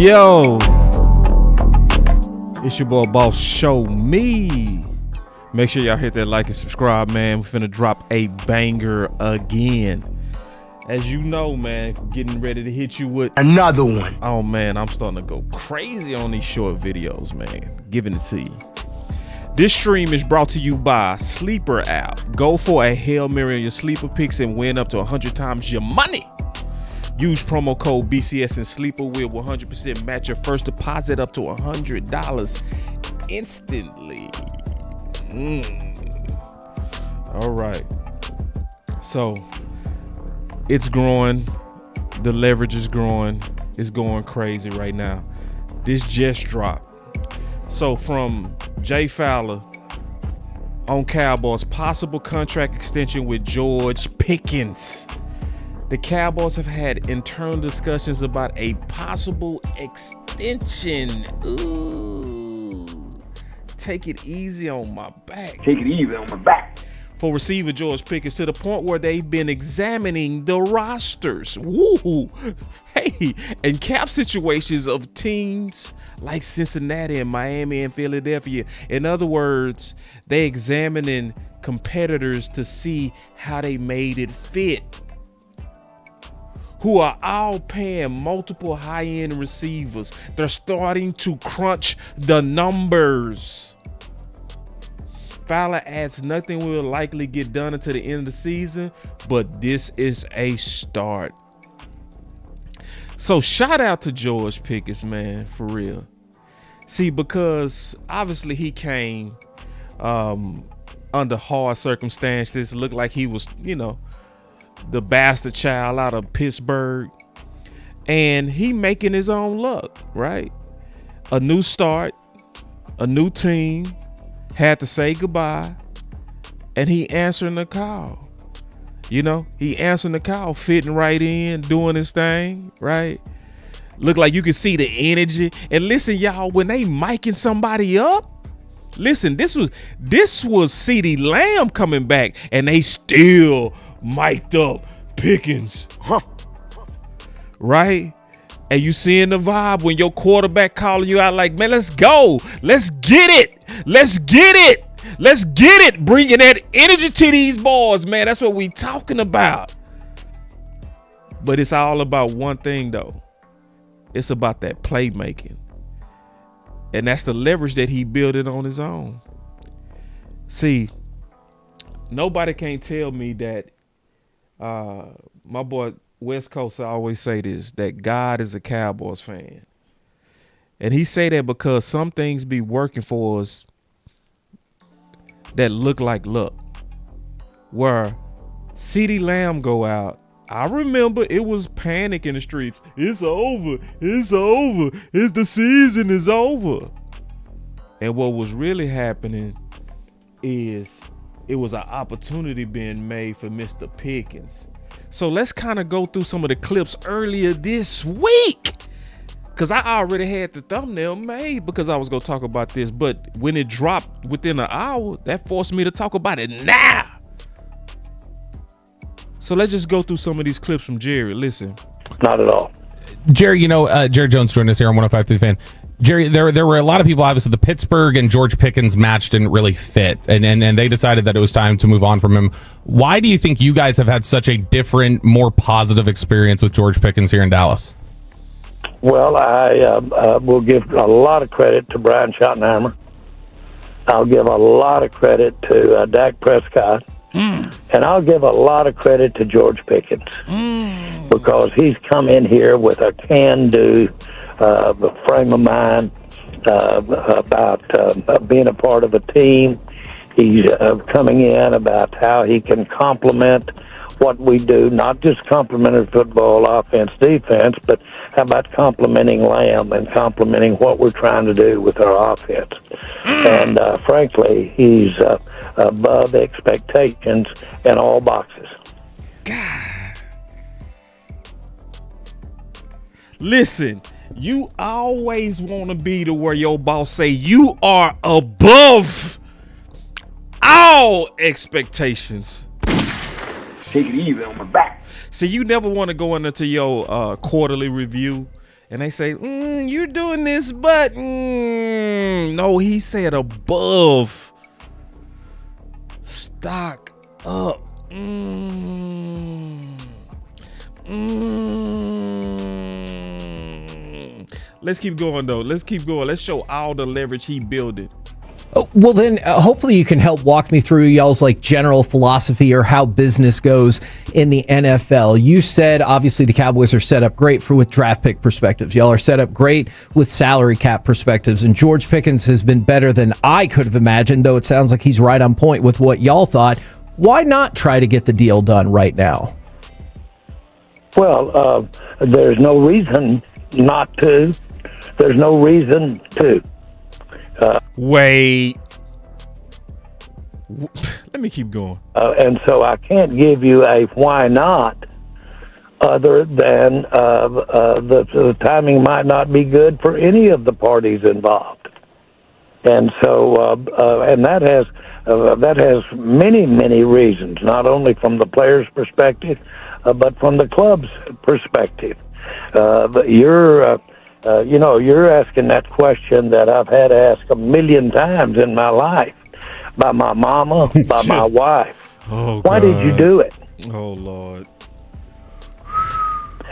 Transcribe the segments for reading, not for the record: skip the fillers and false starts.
Yo, it's your boy Boss Show Me. Make sure y'all hit that like and subscribe, man. We're finna drop a banger again. As you know, man, getting ready to hit you with another one. Oh man, I'm starting to go crazy on these short videos, man. Giving it to you. This stream is brought to you by Sleeper app. Go for a Hail Mary on your sleeper picks and win up to 100 times your money. Use promo code BCS and Sleeper will 100% match your first deposit up to $100 instantly. All right. So it's growing. The leverage is growing. It's going crazy right now. This just dropped. So from Jay Fowler on Cowboys, possible contract extension with George Pickens. The Cowboys have had internal discussions about a possible extension. Ooh. Take it easy on my back. For receiver George Pickens, to the point where they've been examining the rosters. Woo! Hey, and cap situations of teams like Cincinnati and Miami and Philadelphia. In other words, they examining competitors to see how they made it fit, who are all paying multiple high-end receivers. They're starting to crunch the numbers. Fowler adds nothing will likely get done until the end of the season, but this is a start. So shout out to George Pickens, man, for real. See, because obviously he came under hard circumstances. Looked like he was, the bastard child out of Pittsburgh. And he making his own luck, right? A new start, a new team. Had to say goodbye, and he answering the call. He answering the call, fitting right in, doing his thing, right? Look like you can see the energy. And listen, y'all, when they micing somebody up, listen, this was CeeDee Lamb coming back, and they still mic'd up Pickens, right? And you seeing the vibe when your quarterback calling you out like, man, let's go. Let's get it. Let's get it. Let's get it. Bringing that energy to these boys, man. That's what we talking about. But it's all about one thing, though. It's about that playmaking. And that's the leverage that he built it on his own. See, nobody can tell me that my boy West Coast, I always say this, that God is a Cowboys fan. And he say that because some things be working for us that look like luck. Where CeeDee Lamb go out, I remember it was panic in the streets. It's over. It's over. The season is over. And what was really happening is it was an opportunity being made for Mr. Pickens. So let's kind of go through some of the clips earlier this week, because I already had the thumbnail made because I was going to talk about this. But when it dropped within an hour, that forced me to talk about it now. So let's just go through some of these clips from Jerry. Listen. Not at all. Jerry, Jerry Jones joined us here on 105.3 Fan. Jerry, there were a lot of people, obviously, the Pittsburgh and George Pickens match didn't really fit, and they decided that it was time to move on from him. Why do you think you guys have had such a different, more positive experience with George Pickens here in Dallas? Well, I will give a lot of credit to Brian Schottenheimer. I'll give a lot of credit to Dak Prescott. And I'll give a lot of credit to George Pickens because he's come in here with a can-do frame of mind about being a part of a team. He's coming in about how he can complement what we do, not just complementary football, offense, defense, but how about complementing Lamb and complementing what we're trying to do with our offense. And frankly, he's above expectations in all boxes. God. Listen, you always want to be to where your boss say you are above all expectations. Take it easy on my back. See, you never want to go into your quarterly review and they say, you're doing this, but no, he said above. Stock up. Let's keep going, though. Let's keep going. Let's show all the leverage he building. Well, then hopefully you can help walk me through y'all's like general philosophy or how business goes in the NFL. You said obviously the Cowboys are set up great with draft pick perspectives. Y'all are set up great with salary cap perspectives, and George Pickens has been better than I could have imagined, though it sounds like he's right on point with what y'all thought. Why not try to get the deal done right now? Well, there's no reason not to. There's no reason to. Wait. Let me keep going. And so I can't give you a why not, other than the timing might not be good for any of the parties involved. And so, and that has many reasons, not only from the player's perspective, but from the club's perspective. But you're asking that question that I've had to ask 1,000,000 times in my life by my mama, by my wife. Oh, why did you do it? Oh, Lord.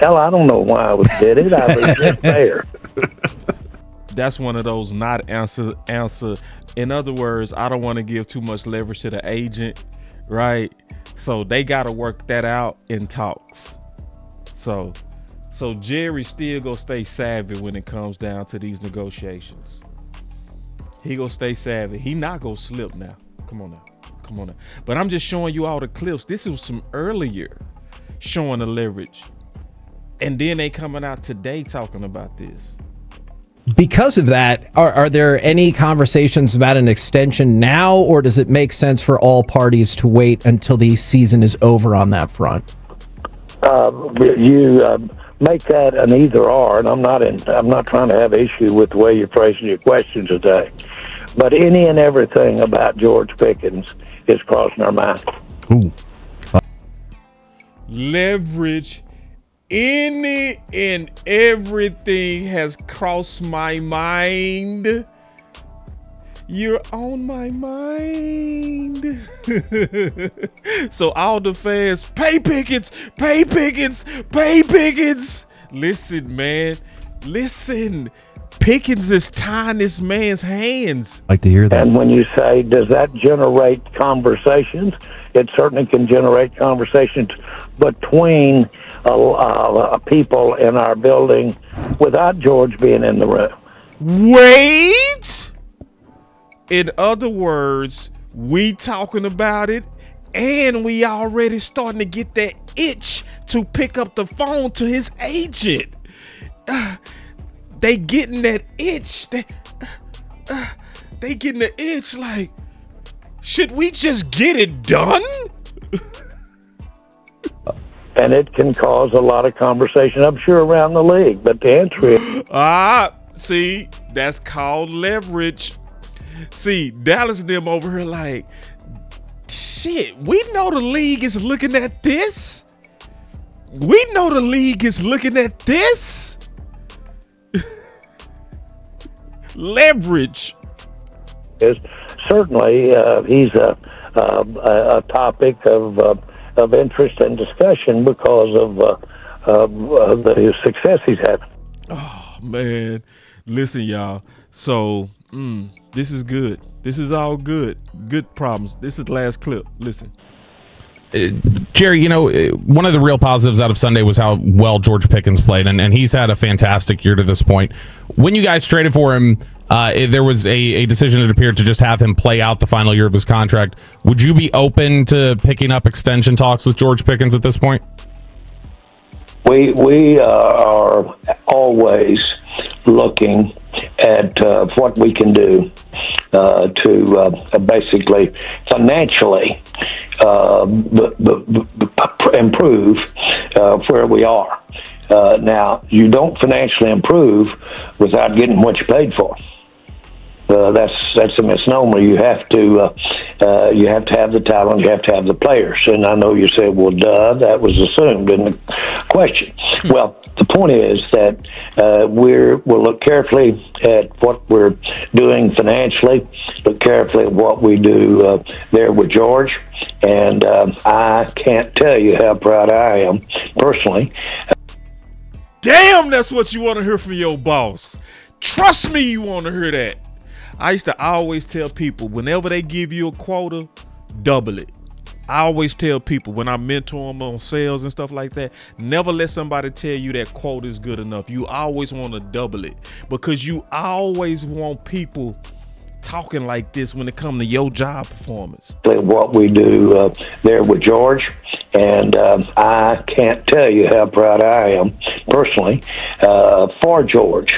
Hell, I don't know why I did it. I was just there. That's one of those not answer. In other words, I don't want to give too much leverage to the agent, right? So they got to work that out in talks. So Jerry still gonna stay savvy when it comes down to these negotiations. He gonna stay savvy. He not gonna slip now. Come on now. But I'm just showing you all the clips. This was some earlier showing the leverage, and then they coming out today talking about this. Because of that, are there any conversations about an extension now, or does it make sense for all parties to wait until the season is over on that front? Make that an either or, and I'm not trying to have issue with the way you're phrasing your question today. But any and everything about George Pickens is crossing our mind. Ooh. Leverage, any and everything has crossed my mind. You're on my mind. So all the fans, pay Pickens. Listen, man. Listen. Pickens is tying this man's hands. Like to hear that. And when you say, does that generate conversations? It certainly can generate conversations between people in our building without George being in the room. Wait. In other words, we talking about it, and we already starting to get that itch to pick up the phone to his agent. They getting that itch. They getting the itch like, should we just get it done? And it can cause a lot of conversation, I'm sure, around the league. But the answer is... see, that's called leverage. See, Dallas and them over here like, shit, we know the league is looking at this. Leverage. Is certainly he's a topic of interest and discussion because of the success he's had. Oh, man. Listen, y'all. So, this is good. This is all good. Good problems. This is the last clip. Listen. Jerry, one of the real positives out of Sunday was how well George Pickens played, and he's had a fantastic year to this point. When you guys traded for him, there was a decision, it appeared, to just have him play out the final year of his contract. Would you be open to picking up extension talks with George Pickens at this point? We are always looking at what we can do to basically financially improve where we are. Now, you don't financially improve without getting what you paid for. That's a misnomer. You have to have the talent. You have to have the players. And I know you said, "Well, duh, that was assumed in the question." Well, the point is that we'll look carefully at what we're doing financially, look carefully at what we do there with George, and I can't tell you how proud I am personally. Damn, that's what you want to hear from your boss. Trust me, you want to hear that. I used to always tell people, whenever they give you a quota, double it. I always tell people when I mentor them on sales and stuff like that, never let somebody tell you that quota is good enough. You always want to double it, because you always want people talking like this when it comes to your job performance. What we do there with George, and I can't tell you how proud I am personally for George.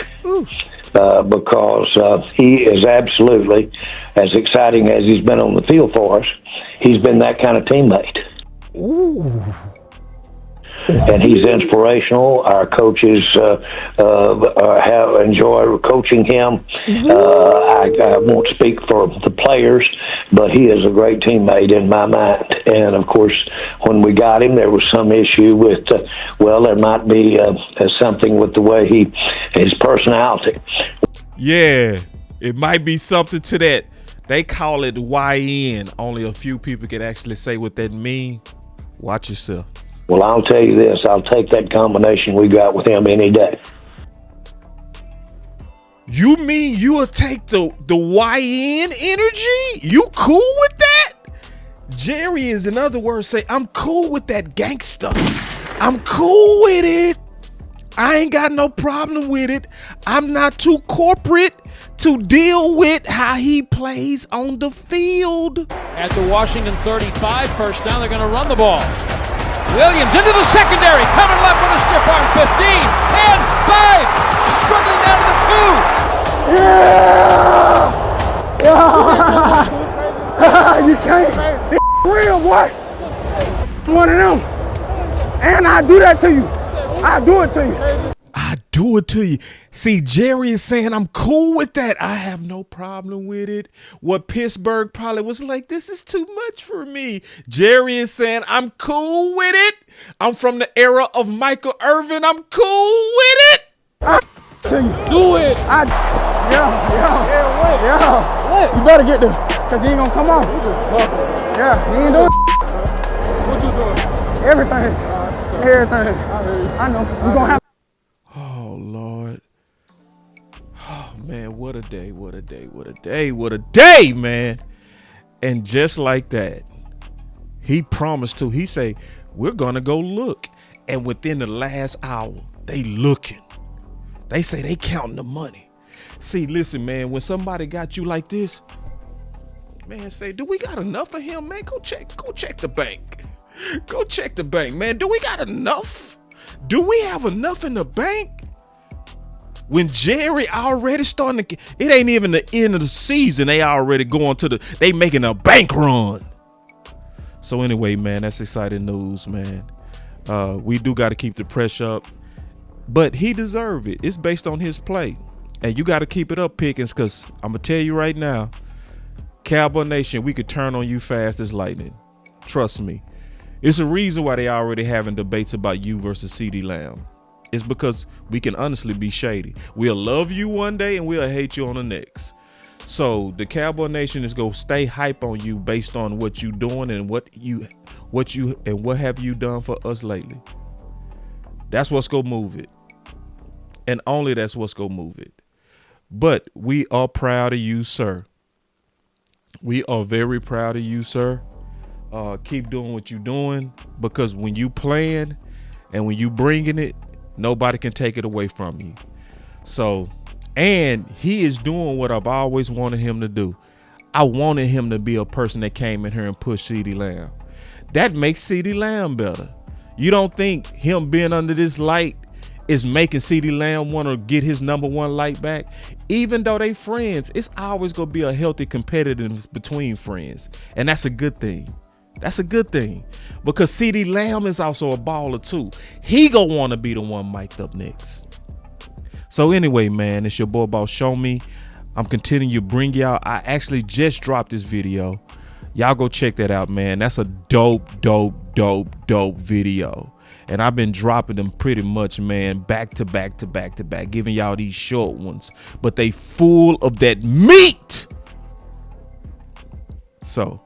Because he is absolutely as exciting as he's been on the field for us. He's been that kind of teammate. Ooh. And he's inspirational. Our coaches have enjoyed coaching him. I won't speak for the players, but he is a great teammate in my mind. And, of course, when we got him, there was some issue with, there might be something with the way his personality. Yeah, it might be something to that. They call it YN. Only a few people can actually say what that means. Watch yourself. Well, I'll tell you this. I'll take that combination we got with him any day. You mean you will take the YN energy? You cool with that? Jerry is, in other words, say, I'm cool with that gangster. I'm cool with it. I ain't got no problem with it. I'm not too corporate to deal with how he plays on the field. At the Washington 35, first down, they're going to run the ball. Williams into the secondary, coming left with a stiff arm, 15, 10, 5, struggling down to the 2. Yeah! You can't. It's real, boy. One of them. And I do that to you. I do it to you. I do it to you. See, Jerry is saying, I'm cool with that. I have no problem with it. What Pittsburgh probably was like, this is too much for me. Jerry is saying, I'm cool with it. I'm from the era of Michael Irvin. I'm cool with it. To you. Do it. Yeah. You better get there, because he ain't going to come on. Yeah, he ain't doing What you doing? everything. Everything. I know. We're going to have. Oh, Lord. Oh, man, what a day, what a day, what a day, what a day, man. And just like that, he promised to. He say, we're going to go look. And within the last hour, they looking. They say they counting the money. See, listen, man, when somebody got you like this, man, say, do we got enough for him, man? Go check the bank. Go check the bank, man. Do we got enough? Do we have enough in the bank? When Jerry already starting to, it ain't even the end of the season. They already going to they making a bank run. So anyway, man, that's exciting news, man. We do got to keep the pressure up, but he deserve it. It's based on his play. And you got to keep it up, Pickens, because I'm going to tell you right now, Cowboy Nation, we could turn on you fast as lightning. Trust me. It's a reason why they already having debates about you versus CeeDee Lamb. It's because we can honestly be shady. We'll love you one day and we'll hate you on the next. So the Cowboy Nation is going to stay hype on you based on what you doing and what have you done for us lately. That's what's going to move it. And only that's what's going to move it. But we are proud of you, sir. We are very proud of you, sir. Keep doing what you're doing, because when you playing and when you bringing it, nobody can take it away from you. So, and he is doing what I've always wanted him to do. I wanted him to be a person that came in here and pushed CeeDee Lamb. That makes CeeDee Lamb better. You don't think him being under this light is making CeeDee Lamb want to get his number one light back? Even though they friends, it's always going to be a healthy competitiveness between friends. And that's a good thing. That's a good thing, because CeeDee Lamb is also a baller too. He gonna want to be the one mic'd up next. So anyway, man, it's your boy Boss Show Me. I'm continuing to bring y'all. I actually just dropped this video. Y'all go check that out, man. That's a dope video. And I've been dropping them pretty much, man, back to back to back to back, giving y'all these short ones. But they full of that meat. So,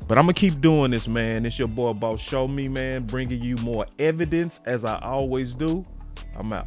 but I'm going to keep doing this, man. It's your boy, Boss Show Me, man, bringing you more evidence as I always do. I'm out.